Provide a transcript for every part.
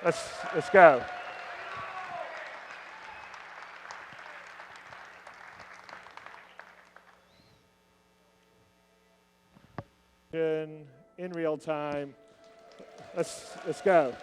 Let's go. In real time. Let's go.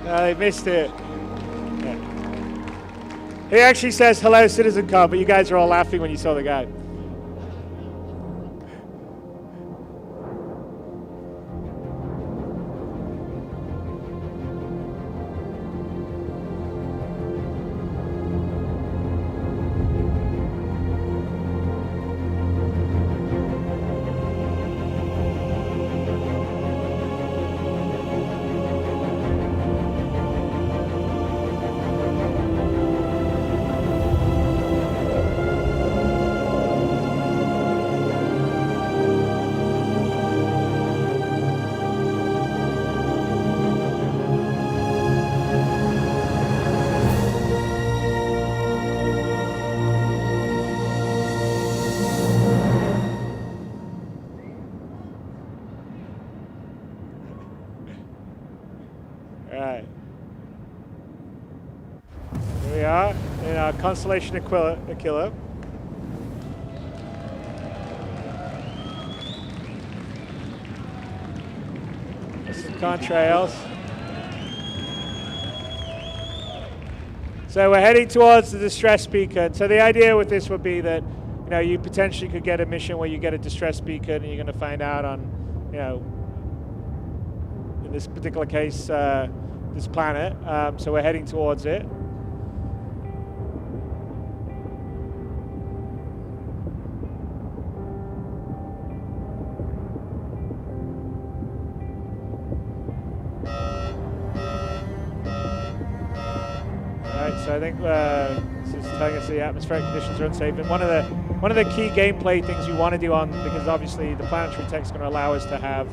They missed it. Yeah. He actually says, hello, CitizenCon, but you guys are all laughing when you saw the guy. Constellation Aquila. Some contrails. So we're heading towards the distress beacon. So the idea with this would be that, you know, you potentially could get a mission where you get a distress beacon and you're going to find out on, you know, in this particular case, this planet. So we're heading towards it. So I think this is telling us the atmospheric conditions are unsafe. And one of the key gameplay things you want to do on, because obviously the planetary tech is going to allow us to have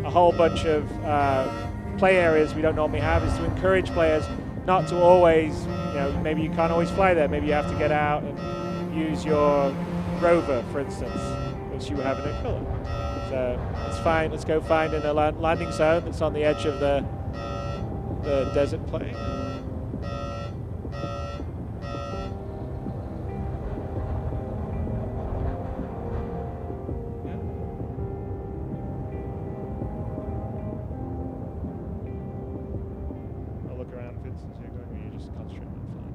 a whole bunch of play areas we don't normally have, is to encourage players not to always, you know, maybe you can't always fly there. Maybe you have to get out and use your rover, for instance, which you have in Aquila. So it's fine. Let's go find a landing zone that's on the edge of the the desert playing. I'll look around if it's going to be just concentrate on flying.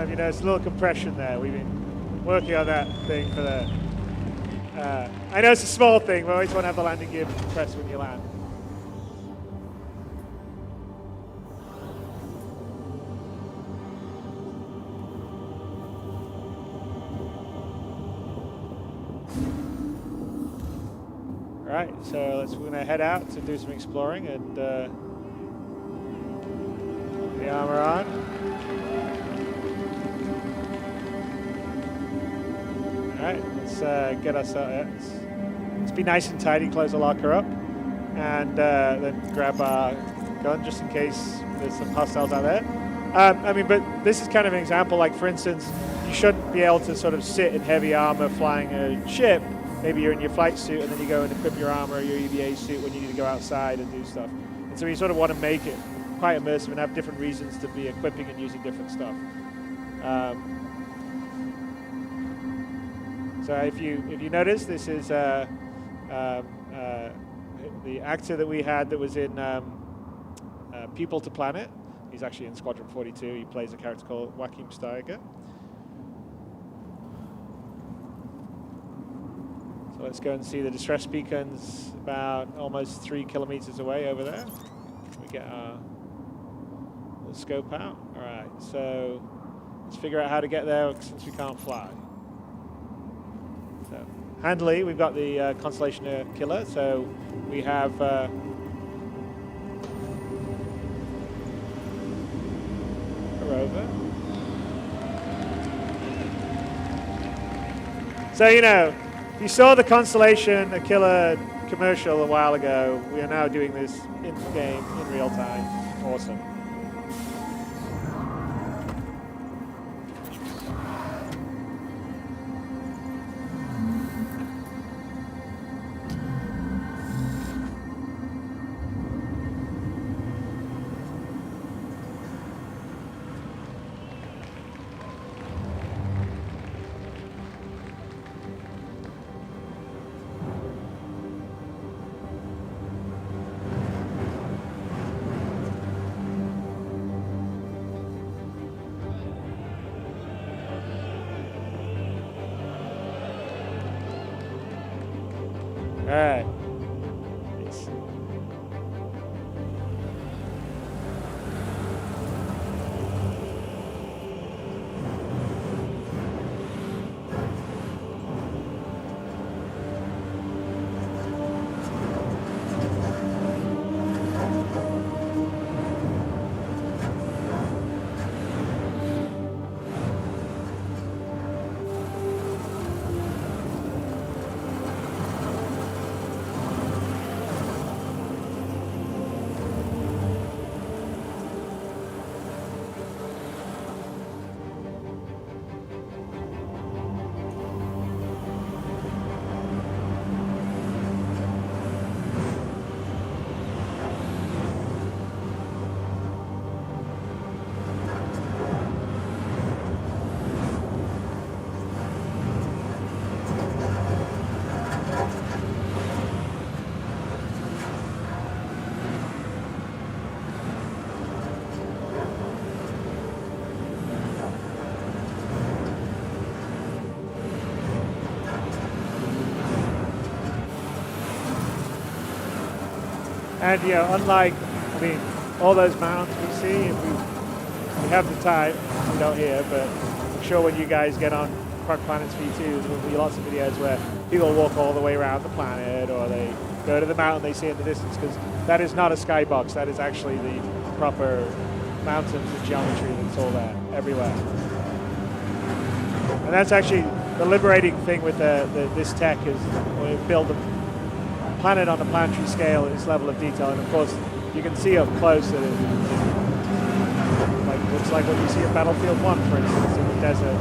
You know, it's a little compression there. We've been working on that thing for the... I know it's a small thing, but I always want to have the landing gear compressed when you land. All right, so we're going to head out to do some exploring and the armor on. Alright, let's get us let's be nice and tidy, close the locker up, and then grab our gun just in case there's some hostiles out there. I mean, but this is kind of an example, like for instance, you shouldn't be able to sort of sit in heavy armor flying a ship. Maybe you're in your flight suit and then you go and equip your armor or your EVA suit when you need to go outside and do stuff. And so you sort of want to make it quite immersive and have different reasons to be equipping and using different stuff. So if you notice, this is the actor that we had that was in People to Planet. He's actually in Squadron 42. He plays a character called Joachim Steiger. So let's go and see the distress beacons about almost 3 kilometers away over there. We get our little scope out. All right, so let's figure out how to get there since we can't fly. So handily, we've got the Constellation Killer, so we have a rover. So, you know, you saw the Constellation Killer commercial a while ago. We are now doing this in-game, in real time. Awesome. All right. Nice. And unlike, all those mountains we see, if we have the time, we don't here, but I'm sure when you guys get on Croc Planets V2, there will be lots of videos where people walk all the way around the planet, or they go to the mountain they see in the distance, because that is not a skybox. That is actually the proper mountains and geometry that's all there, everywhere. And that's actually the liberating thing with this tech, is when we build a planet on a planetary scale at this level of detail. And of course, you can see up close that it looks like what you see at Battlefield 1, for instance, in the desert,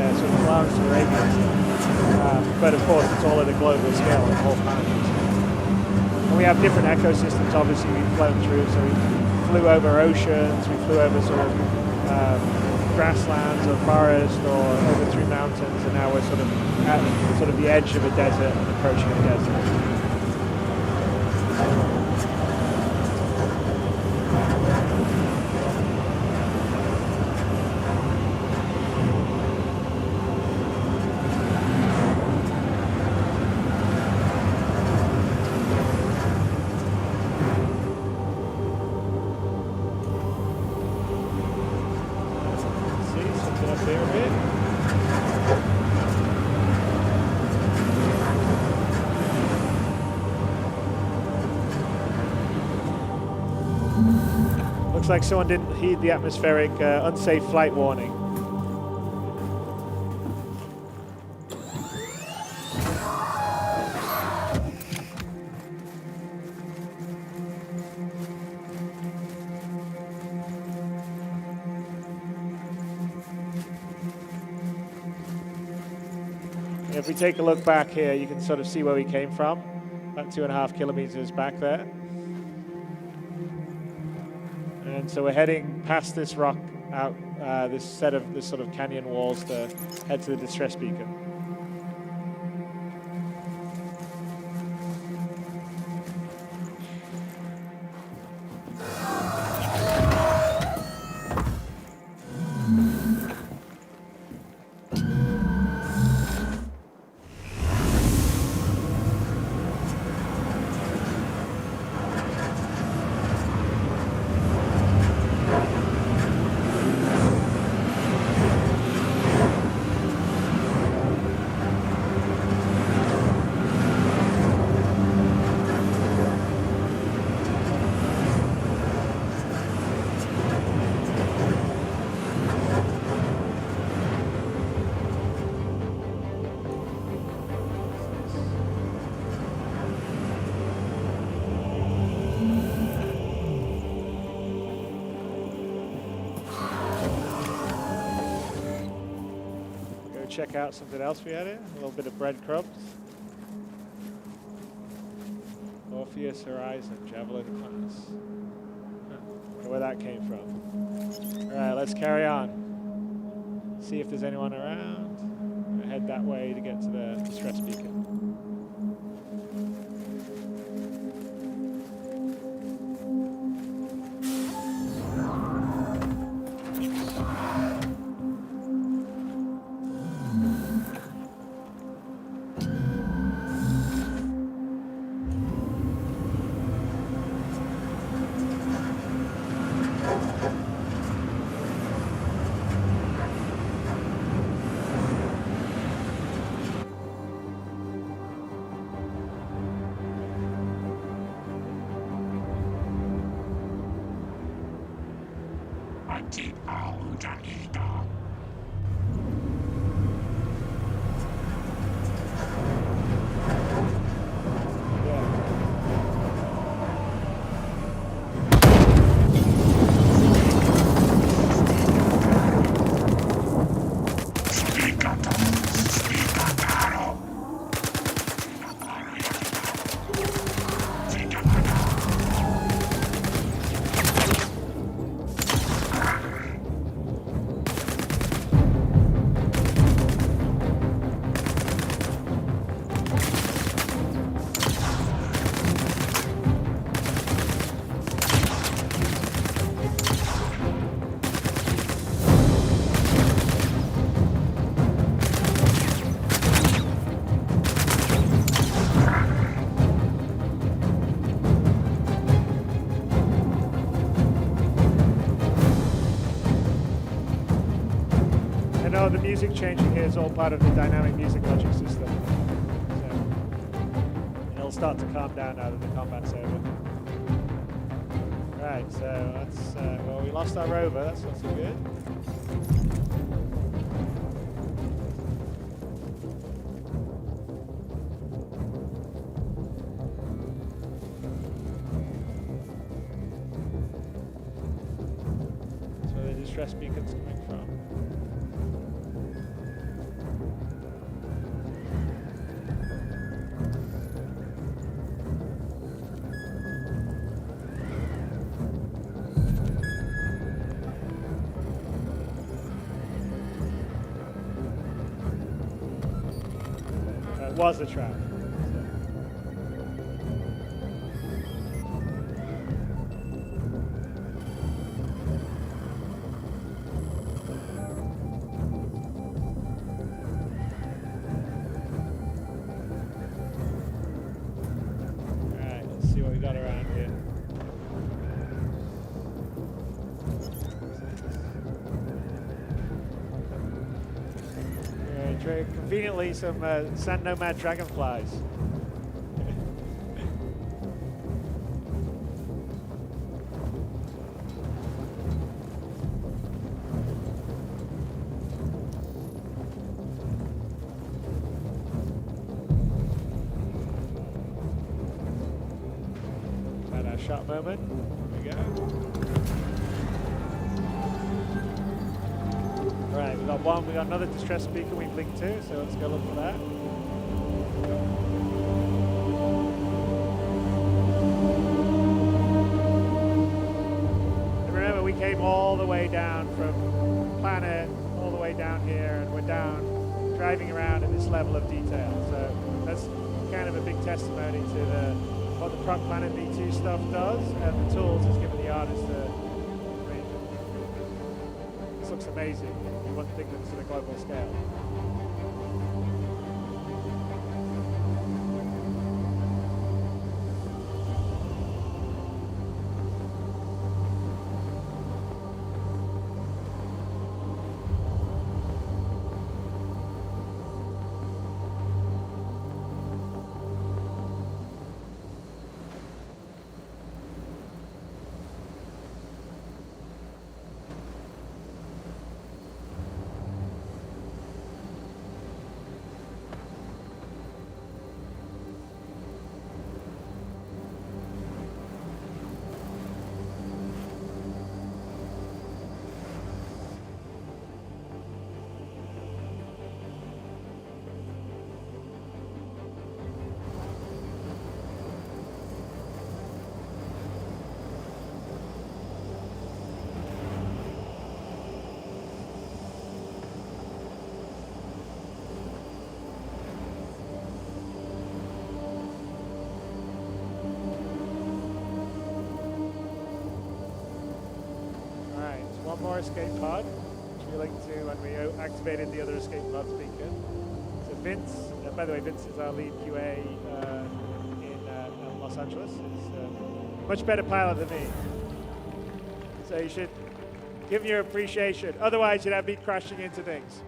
there, sort of Florence or Arabia. But of course, it's all at a global scale, the whole planet. And we have different ecosystems, obviously, we've flown through. So we flew over oceans, we flew over sort of grasslands or forest, or over through mountains, and now we're sort of at sort of the edge of a desert and approaching a desert. Looks like someone didn't heed the atmospheric unsafe flight warning. If we take a look back here, you can sort of see where we came from, about 2.5 kilometers back there. And so we're heading past this rock out, this sort of canyon walls to head to the distress beacon. Check out something else we had here, a little bit of breadcrumbs. Orpheus Horizon, Javelin class. Wonder where that came from. All right, let's carry on. See if there's anyone around. I'm gonna head that way to get to the distress beacon. of the music changing here is all part of the dynamic music logic system. So it'll start to calm down now that the combat's over. Right, so that's, well, we lost our rover, that's not so good. That's where the distress beacon's coming from. Was a trap. Alright, let's see what we got around here. Conveniently, some sand nomad dragonflies. Had our shot moment. Here we go. Right, we got one, we got another distress beacon we blinked to, so let's go look for that. And remember, we came all the way down from planet, all the way down here, and we're down, driving around at this level of detail. So that's kind of a big testimony to what the Proc Planet V2 stuff does, and the tools it's given the artists to. This looks amazing. You want to think this at a global scale. One more escape pod, which we linked to when we activated the other escape pod's beacon. So Vince, by the way, Vince is our lead QA in Los Angeles. He's a much better pilot than me. So you should give him your appreciation. Otherwise, you'd have me crashing into things.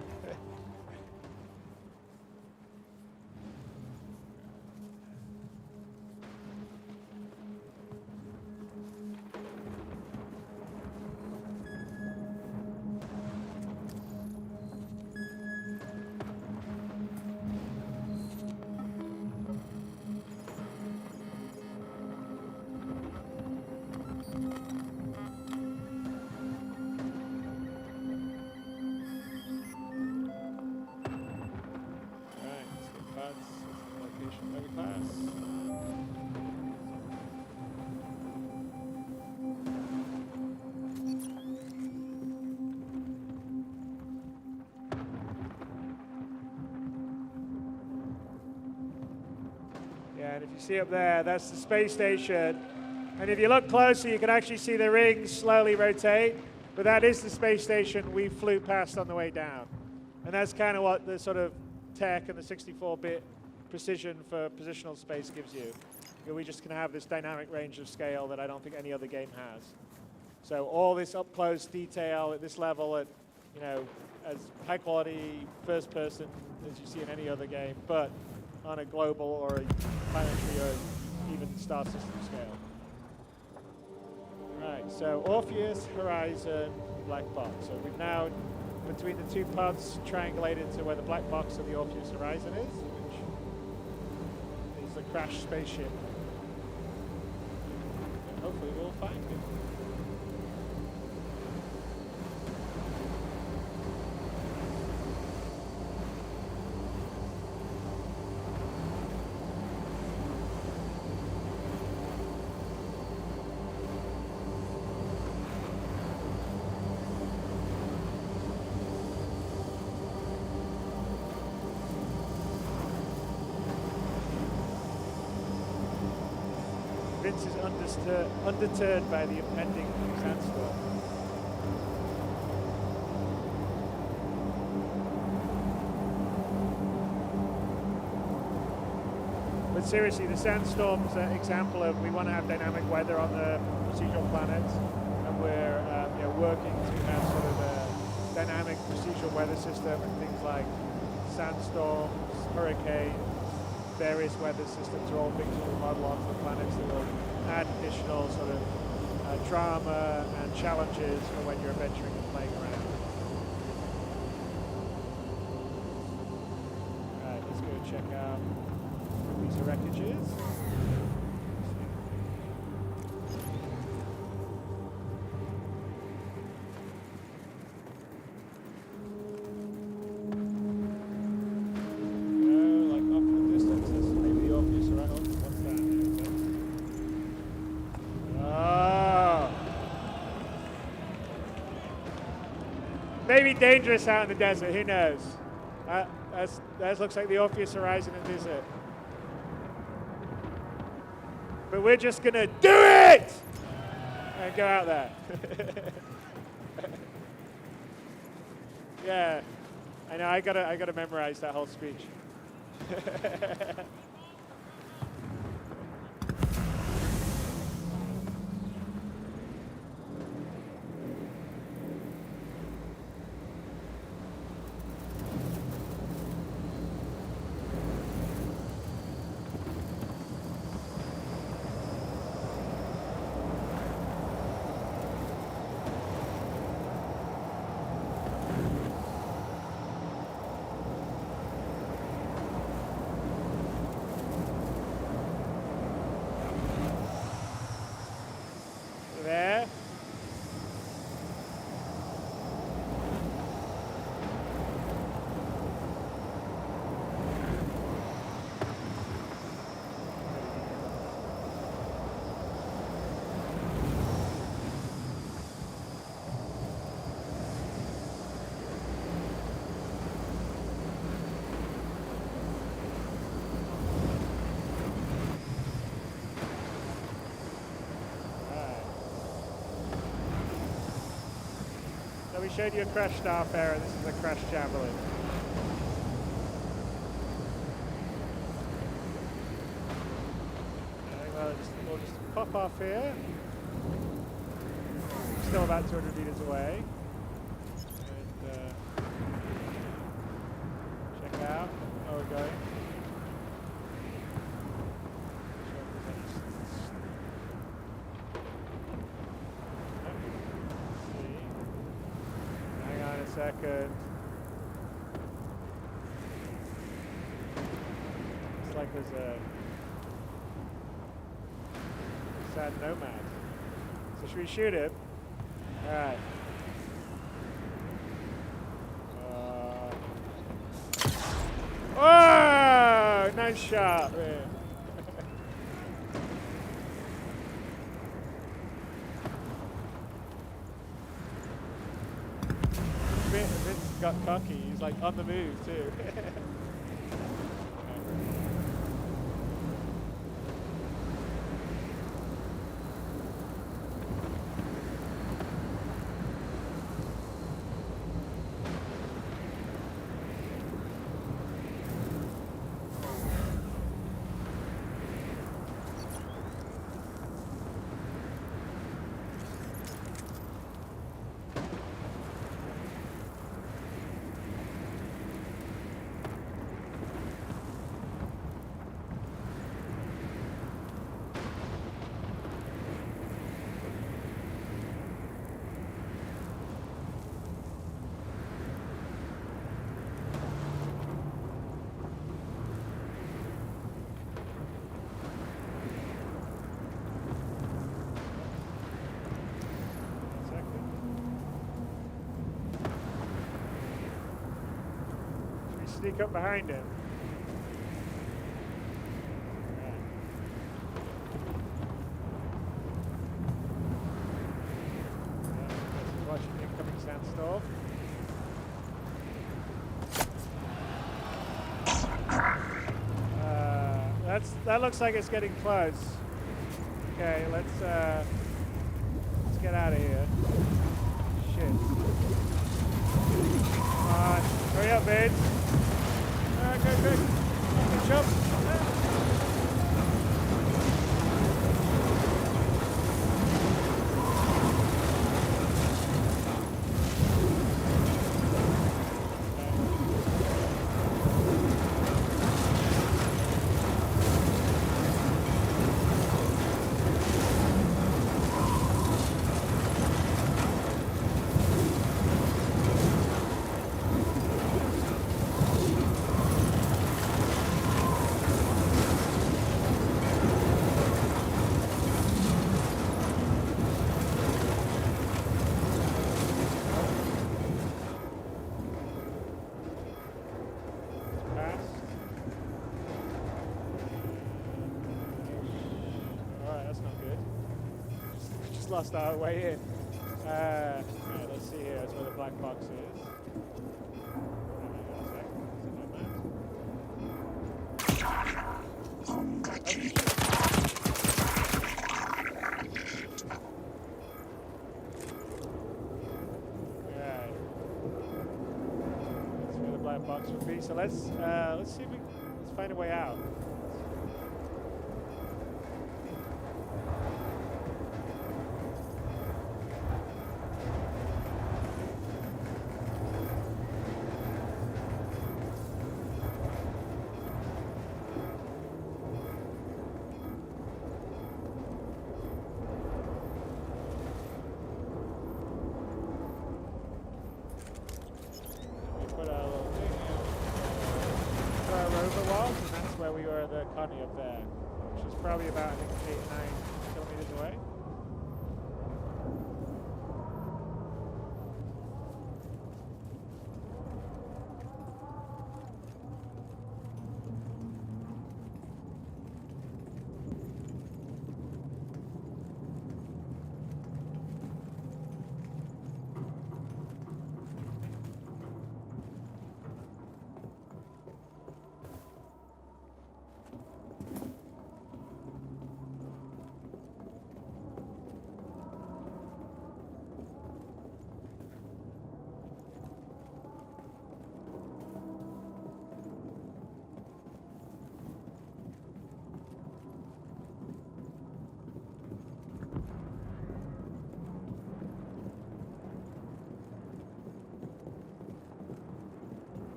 And if you see up there, that's the space station. And if you look closer, you can actually see the rings slowly rotate. But that is the space station we flew past on the way down. And that's kind of what the sort of tech and the 64-bit precision for positional space gives you. We just can have this dynamic range of scale that I don't think any other game has. So all this up-close detail at this level at, as high quality first person as you see in any other game, but on a global or a planetary or even star system scale. Right, so Orpheus, Horizon, black box. So we've now, between the two pods, triangulated to where the black box of the Orpheus Horizon is, which is the crashed spaceship. And hopefully we'll find it. Vince is undeterred by the impending sandstorm. But seriously, the sandstorm's an example of we want to have dynamic weather on the procedural planets, and we're working to have sort of a dynamic procedural weather system and things like sandstorms, hurricanes, various weather systems are all things that we'll model onto the planets that will add additional sort of drama and challenges for when you're adventuring and playing around. Alright, let's go check out these wreckages. Maybe dangerous out in the desert, who knows? That looks like the Orpheus Horizon and desert. But we're just gonna do it! And go out there. Yeah, I know, I gotta memorize that whole speech. There. We showed you a crashed Starfarer. This is a crashed Javelin. Well, we'll just pop off here. Still about 200 meters away. And check out how we're going. Second. It's like there's a sad nomad. So should we shoot him? Alright. Oh! Nice shot, man. Vince got cocky. He's like on the move too. sneak up behind him. Watching the incoming sandstorm. That looks like it's getting close. Okay, let's get out of here. Shit. Come on, hurry up, babes. Go quick. Jump. Lost our way in. Yeah, let's see here. That's where the black box is. Yeah. That's where the black box would be. So let's see if let's find a way out. Where we were, the Connie up there, which is probably about, I think, 8 or 9 kilometers away.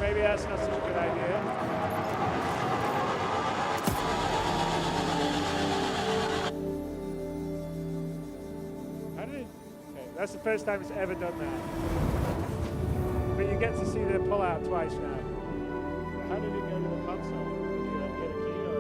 Maybe that's not such a good idea. How did it? Okay, that's the first time it's ever done that. But you get to see the pull-out twice now. How did it go to the console? Did you get a key or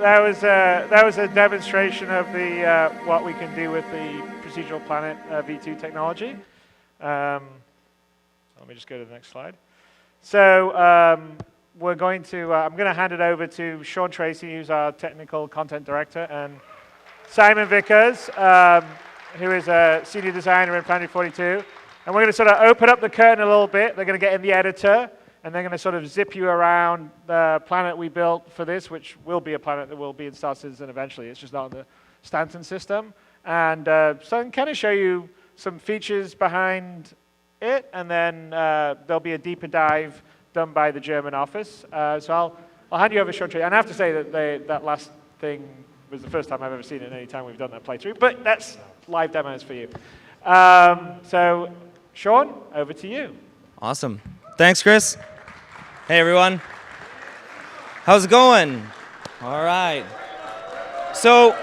that was a demonstration of the what we can do with the procedural planet V2 technology. Let me just go to the next slide. So we're going to I'm going to hand it over to Sean Tracy, who's our technical content director, and Simon Vickers, who is a senior designer in Planetary 42. And we're going to sort of open up the curtain a little bit. They're going to get in the editor, and they're going to sort of zip you around the planet we built for this, which will be a planet that will be in Star Citizen eventually. It's just not in the Stanton system. And so I can kind of show you some features behind it, and then there'll be a deeper dive done by the German office. So I'll hand you over shortly. And I have to say that that last thing was the first time I've ever seen it in any time we've done that playthrough, but that's live demos for you. So Sean, over to you. Awesome. Thanks, Chris. Hey, everyone. How's it going? All right. So,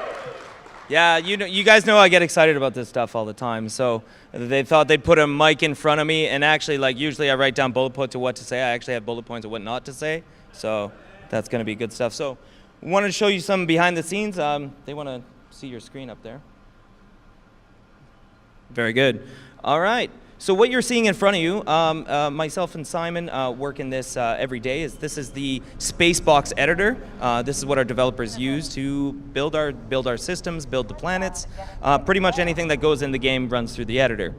yeah, you guys know I get excited about this stuff all the time. So they thought they'd put a mic in front of me, and actually, like, usually I write down bullet points of what to say. I actually have bullet points of what not to say. So that's going to be good stuff. So I wanted to show you some behind the scenes. They want to see your screen up there. Very good. All right. So what you're seeing in front of you, myself and Simon work in this every day. This is the Spacebox editor. This is what our developers use to build our systems, build the planets. Pretty much anything that goes in the game runs through the editor.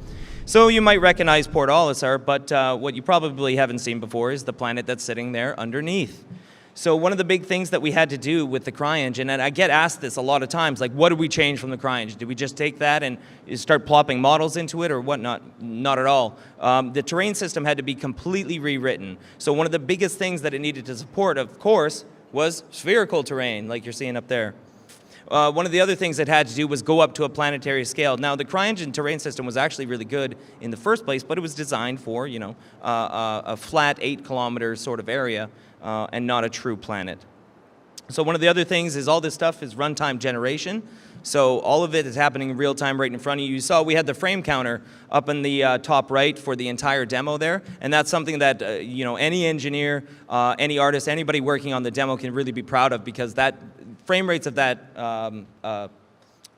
So you might recognize Port Olisar, but what you probably haven't seen before is the planet that's sitting there underneath. So one of the big things that we had to do with the CryEngine, and I get asked this a lot of times, like, what did we change from the CryEngine? Did we just take that and start plopping models into it or whatnot? Not at all. The terrain system had to be completely rewritten. So one of the biggest things that it needed to support, of course, was spherical terrain, like you're seeing up there. One of the other things it had to do was go up to a planetary scale. Now, the CryEngine terrain system was actually really good in the first place, but it was designed for, you know, a flat 8-kilometer sort of area. And not a true planet. So one of the other things is all this stuff is runtime generation. So all of it is happening in real time right in front of you. You saw we had the frame counter up in the top right for the entire demo there. And that's something that you know, any engineer, any artist, anybody working on the demo can really be proud of, because that frame rates of that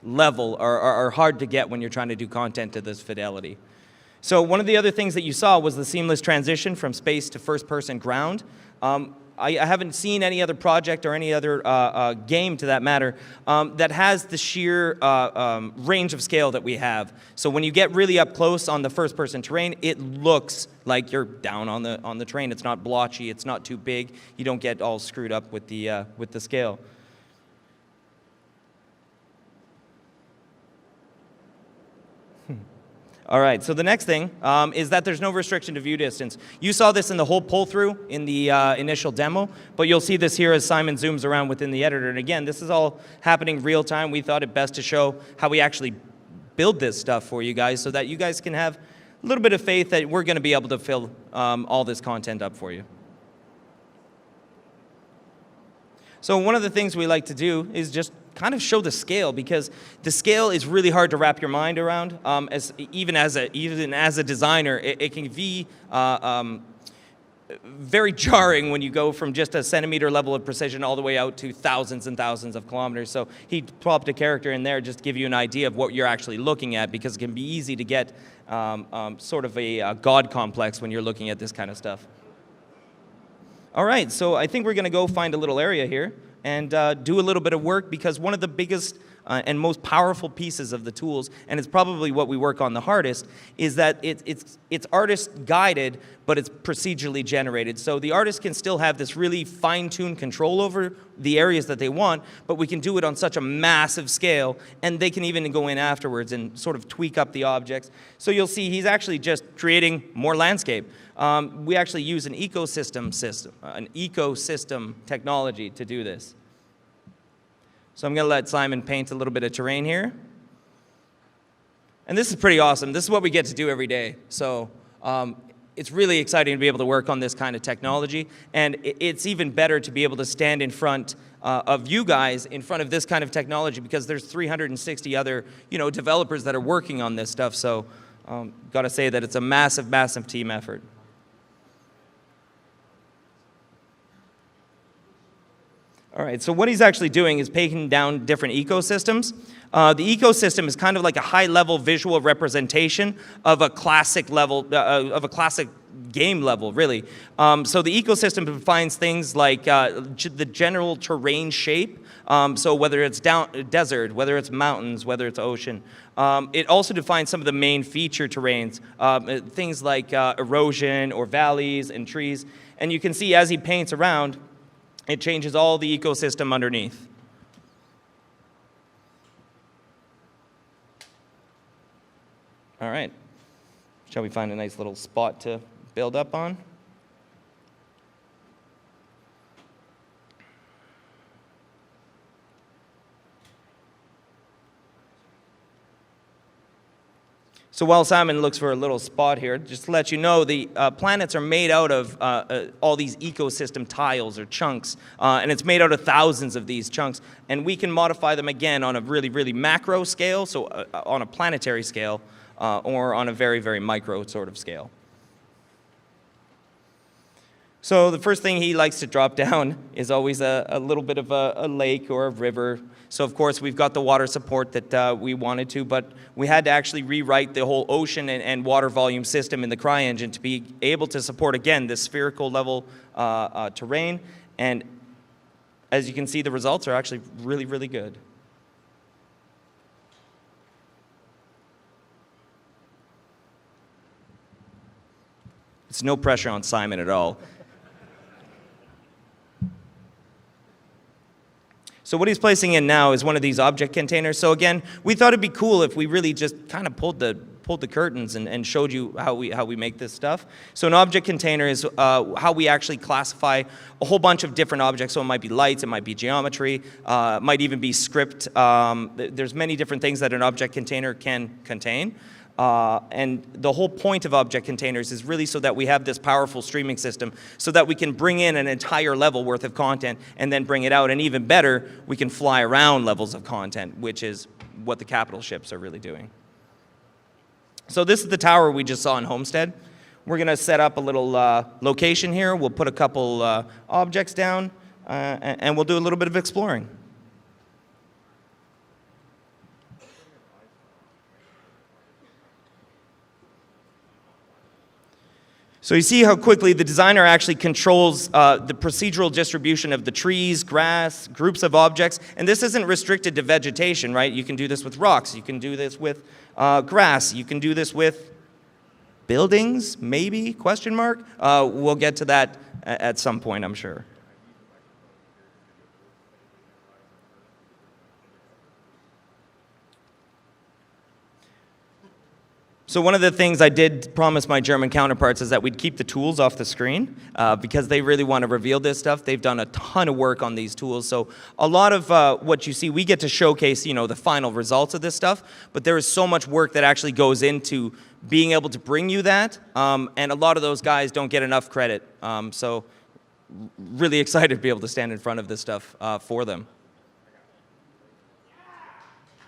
level are hard to get when you're trying to do content to this fidelity. So one of the other things that you saw was the seamless transition from space to first-person ground. I haven't seen any other project or any other game, to that matter, that has the sheer range of scale that we have. So when you get really up close on the first-person terrain, it looks like you're down on the terrain. It's not blotchy. It's not too big. You don't get all screwed up with the scale. All right, so the next thing is that there's no restriction to view distance. You saw this in the whole pull-through in the initial demo, but you'll see this here as Simon zooms around within the editor. And again, this is all happening real time. We thought it best to show how we actually build this stuff for you guys so that you guys can have a little bit of faith that we're going to be able to fill all this content up for you. So one of the things we like to do is just kind of show the scale, because the scale is really hard to wrap your mind around. Even as a designer, it can be very jarring when you go from just a centimeter level of precision all the way out to thousands and thousands of kilometers. So he plopped a character in there just to give you an idea of what you're actually looking at, because it can be easy to get sort of a God complex when you're looking at this kind of stuff. All right, so I think we're going to go find a little area here and do a little bit of work, because one of the biggest and most powerful pieces of the tools, and it's probably what we work on the hardest, is that it's artist guided, but it's procedurally generated. So the artist can still have this really fine-tuned control over the areas that they want, but we can do it on such a massive scale, and they can even go in afterwards and sort of tweak up the objects. So you'll see he's actually just creating more landscape. We actually use an ecosystem technology to do this. So I'm going to let Simon paint a little bit of terrain here. And this is pretty awesome. This is what we get to do every day. So it's really exciting to be able to work on this kind of technology. And it's even better to be able to stand in front of you guys in front of this kind of technology, because there's 360 other developers that are working on this stuff. So got to say that it's a massive, massive team effort. All right, so what he's actually doing is taking down different ecosystems. The ecosystem is kind of like a high-level visual representation of a classic level, of a classic game level, really. So the ecosystem defines things like the general terrain shape. So whether it's desert, whether it's mountains, whether it's ocean. It also defines some of the main feature terrains, things like erosion or valleys and trees. And you can see as he paints around, it changes all the ecosystem underneath. All right. Shall we find a nice little spot to build up on? So while Simon looks for a little spot here, just to let you know, the planets are made out of all these ecosystem tiles or chunks, and it's made out of thousands of these chunks, and we can modify them again on a really, really macro scale, so on a planetary scale, or on a very, very micro sort of scale. So the first thing he likes to drop down is always a little bit of a lake or a river. So of course we've got the water support that we wanted to, but we had to actually rewrite the whole ocean and water volume system in the CryEngine to be able to support, again, this spherical level terrain. And as you can see, the results are actually really, really good. It's no pressure on Simon at all. So what he's placing in now is one of these object containers. So again, we thought it'd be cool if we really just kind of pulled the curtains and showed you how we make this stuff. So an object container is how we actually classify a whole bunch of different objects. So it might be lights, it might be geometry, it might even be script. There's many different things that an object container can contain. And the whole point of object containers is really so that we have this powerful streaming system so that we can bring in an entire level worth of content and then bring it out. And even better, we can fly around levels of content, which is what the capital ships are really doing. So this is the tower we just saw in Homestead. We're going to set up a little location here. We'll put a couple objects down, and we'll do a little bit of exploring. So you see how quickly the designer actually controls the procedural distribution of the trees, grass, groups of objects. And this isn't restricted to vegetation, right? You can do this with rocks. You can do this with grass. You can do this with buildings, maybe, question mark? We'll get to that at some point, I'm sure. So one of the things I did promise my German counterparts is that we'd keep the tools off the screen because they really want to reveal this stuff. They've done a ton of work on these tools. So a lot of what you see, we get to showcase, you know, the final results of this stuff, but there is so much work that actually goes into being able to bring you that, and a lot of those guys don't get enough credit. So really excited to be able to stand in front of this stuff for them.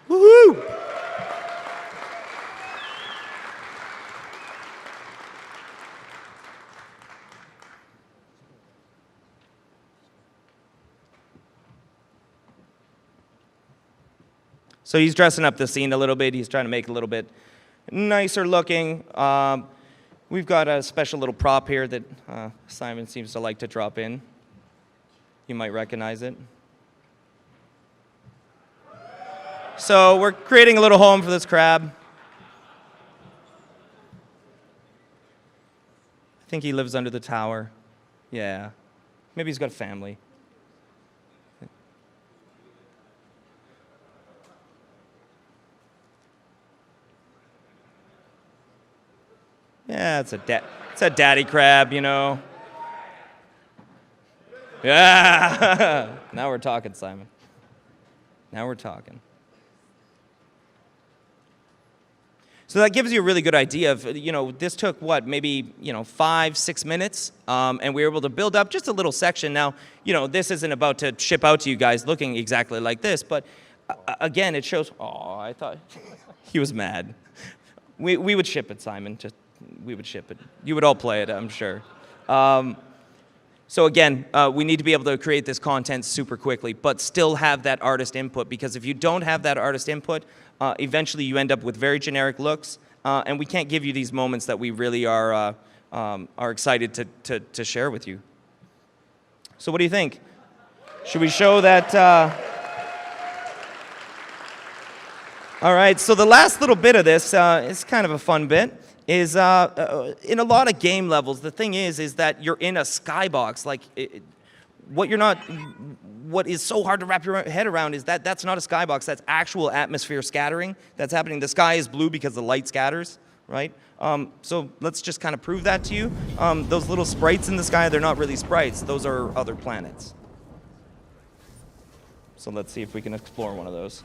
Woohoo! So he's dressing up the scene a little bit. He's trying to make it a little bit nicer looking. We've got a special little prop here that Simon seems to like to drop in. You might recognize it. So we're creating a little home for this crab. I think he lives under the tower. Yeah. Maybe he's got a family. Yeah, it's a daddy crab, you know. Yeah. Now we're talking, Simon. Now we're talking. So that gives you a really good idea of, you know, this took what, maybe, you know, 5-6 minutes, and we were able to build up just a little section. Now, you know, this isn't about to ship out to you guys looking exactly like this, but again, it shows. Oh, I thought he was mad. We would ship it, Simon. We would ship it. You would all play it, I'm sure. So again, we need to be able to create this content super quickly, but still have that artist input, because if you don't have that artist input, eventually you end up with very generic looks, and we can't give you these moments that we really are excited to share with you. So what do you think? Should we show that? All right, so the last little bit of this is kind of a fun bit. Is in a lot of game levels, the thing is that you're in a skybox. Like, what is so hard to wrap your head around is that that's not a skybox. That's actual atmosphere scattering that's happening. The sky is blue because the light scatters, right? So let's just kind of prove that to you. Those little sprites in the sky, they're not really sprites. Those are other planets. So let's see if we can explore one of those.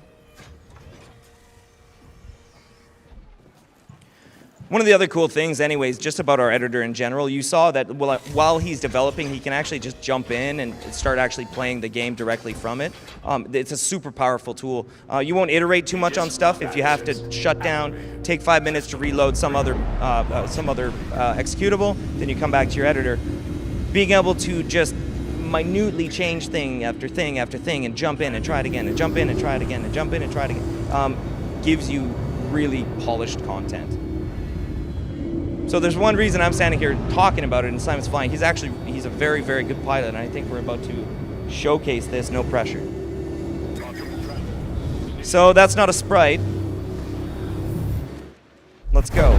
One of the other cool things, anyways, just about our editor in general, you saw that while he's developing, he can actually just jump in and start actually playing the game directly from it. It's a super powerful tool. You won't iterate too much on stuff. If you have to shut down, take 5 minutes to reload some other executable, then you come back to your editor. Being able to just minutely change thing after thing after thing and jump in and try it again and jump in and try it again and jump in and try it again gives you really polished content. So there's one reason I'm standing here talking about it, and Simon's flying. He's a very, very good pilot, and I think we're about to showcase this, no pressure. So that's not a sprite. Let's go.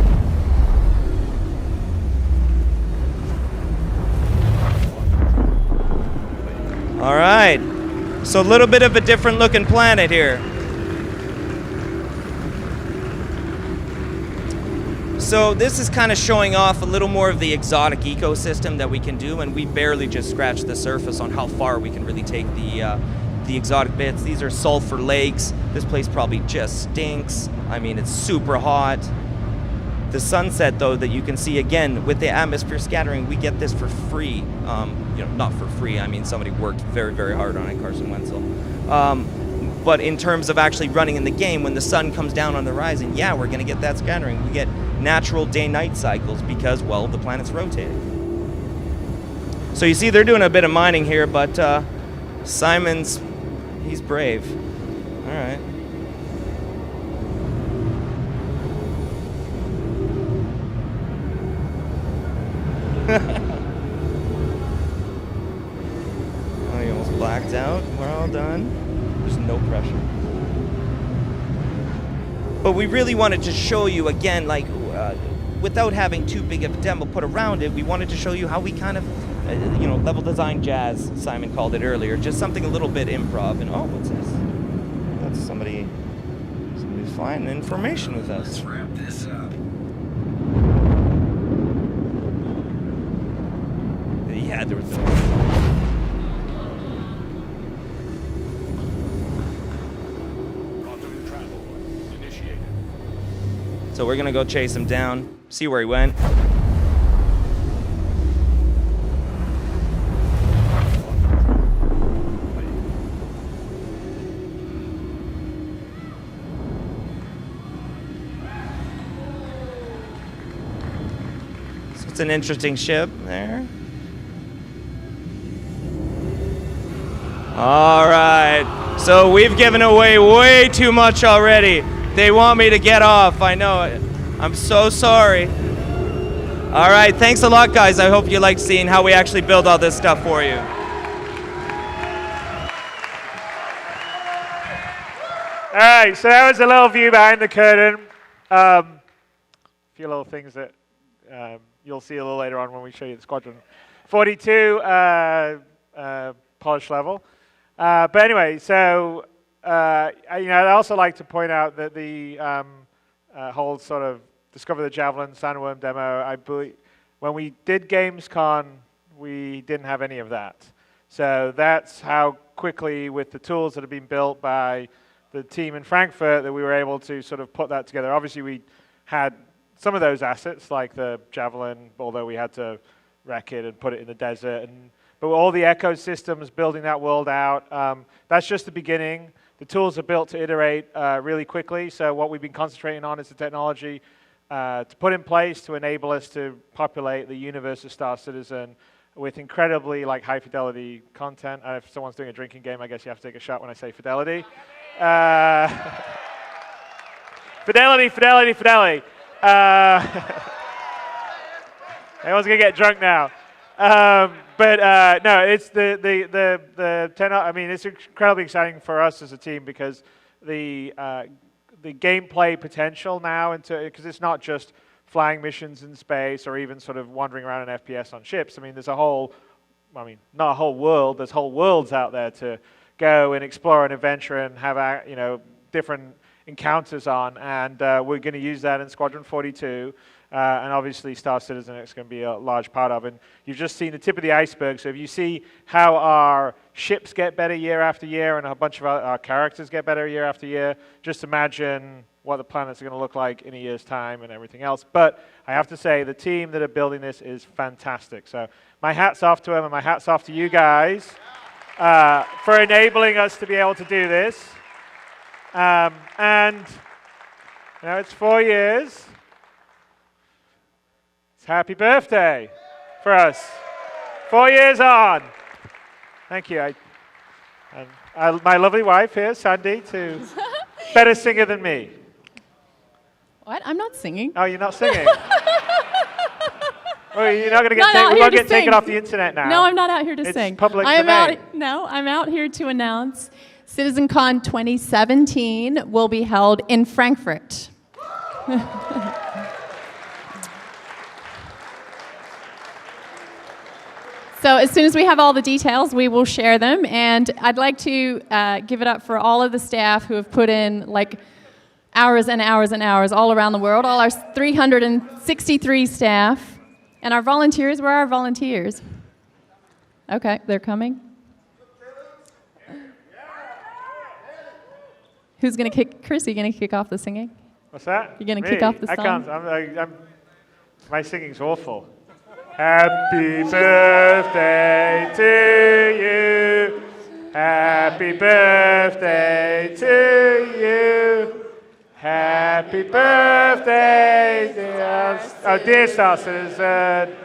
All right. So a little bit of a different looking planet here. So this is kind of showing off a little more of the exotic ecosystem that we can do, and we barely just scratched the surface on how far we can really take the exotic bits. These are Sulfur Lakes. This place probably just stinks. I mean, it's super hot. The sunset, though, that you can see, again, with the atmosphere scattering, we get this for free. Not for free. I mean, somebody worked very, very hard on it, Carson Wenzel. But in terms of actually running in the game, when the sun comes down on the horizon, yeah, we're going to get that scattering. We get natural day-night cycles because, well, the planet's rotating. So you see they're doing a bit of mining here, but he's brave. All right. Oh, he almost blacked out. We're all done. There's no pressure. But we really wanted to show you, again, like, without having too big of a demo put around it, we wanted to show you how we kind of, level design jazz, Simon called it earlier, just something a little bit improv. And, oh, what's this? That's somebody's finding information with us. Let's wrap this up. Yeah, there was So we're gonna go chase him down, see where he went. So it's an interesting ship there. All right, so we've given away way too much already. They want me to get off, I know it. I'm so sorry. All right, thanks a lot, guys. I hope you liked seeing how we actually build all this stuff for you. All right, so that was a little view behind the curtain. A few little things that you'll see a little later on when we show you the Squadron 42 polish level. But anyway, so I'd also like to point out that the whole sort of Discover the Javelin Sandworm demo, I believe, when we did Gamescom, we didn't have any of that. So that's how quickly, with the tools that have been built by the team in Frankfurt, that we were able to sort of put that together. Obviously, we had some of those assets, like the Javelin, although we had to wreck it and put it in the desert. But all the ecosystems, building that world out, that's just the beginning. The tools are built to iterate really quickly, so what we've been concentrating on is the technology to put in place to enable us to populate the universe of Star Citizen with incredibly high fidelity content. If someone's doing a drinking game, I guess you have to take a shot when I say fidelity. Fidelity, fidelity, fidelity. Everyone's gonna get drunk now. But no, it's the 10. I mean, it's incredibly exciting for us as a team because the gameplay potential now, because it's not just flying missions in space or even sort of wandering around an FPS on ships. I mean, there's a whole, I mean, not a whole world. There's whole worlds out there to go and explore and adventure and have different encounters on, and we're going to use that in Squadron 42. And obviously Star Citizen is going to be a large part of it. And you've just seen the tip of the iceberg. So if you see how our ships get better year after year and a bunch of our characters get better year after year, just imagine what the planets are going to look like in a year's time and everything else. But I have to say, the team that are building this is fantastic. So my hat's off to them, and my hat's off to you guys for enabling us to be able to do this. And it's 4 years. It's happy birthday for us. 4 years on. Thank you. My lovely wife here, Sandy, better singer than me. What? I'm not singing. Oh, you're not singing? Well, you're not going to get taken. We're going to get taken off the internet now. No, I'm not out here to sing. It's public domain. I'm out here to announce CitizenCon 2017 will be held in Frankfurt. So as soon as we have all the details, we will share them. And I'd like to give it up for all of the staff who have put in hours and hours and hours all around the world, all our 363 staff. And our volunteers, where are our volunteers? Okay, they're coming. Who's going to kick? Chris, are you going to kick off the singing? What's that? You're going to kick off the song? I can't. My singing's awful. Happy birthday to you. Happy birthday to you. Happy birthday, dear Star Citizen.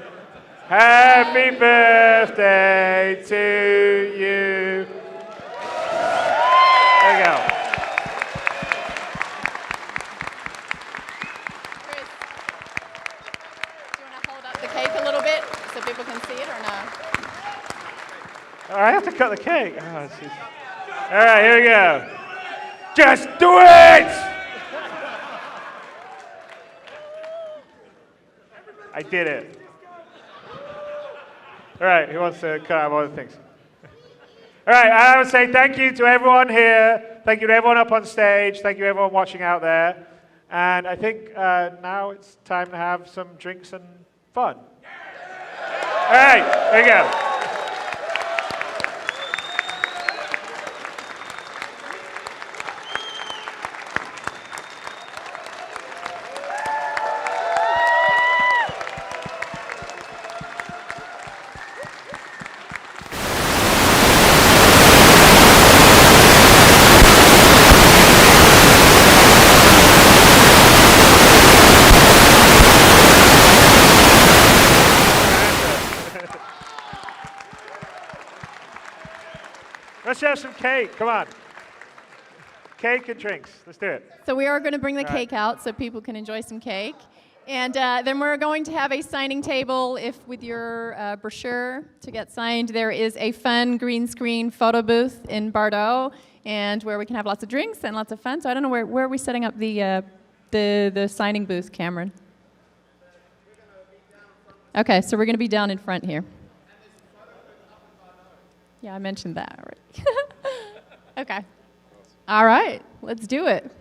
Happy birthday to you. There you go. I have to cut the cake. Oh, all right, here we go. Just do it! I did it. All right, who wants to cut out other things? All right, I would say thank you to everyone here. Thank you to everyone up on stage. Thank you to everyone watching out there. And I think now it's time to have some drinks and fun. All right, here we go. Let's have some cake. Come on. Cake and drinks. Let's do it. So we are going to bring the cake out so people can enjoy some cake. And then we're going to have a signing table with your brochure to get signed. There is a fun green screen photo booth in Bordeaux, and where we can have lots of drinks and lots of fun. So I don't know, where are we setting up the signing booth, Cameron? Okay, so we're going to be down in front here. Yeah, I mentioned that already. Okay. All right, let's do it.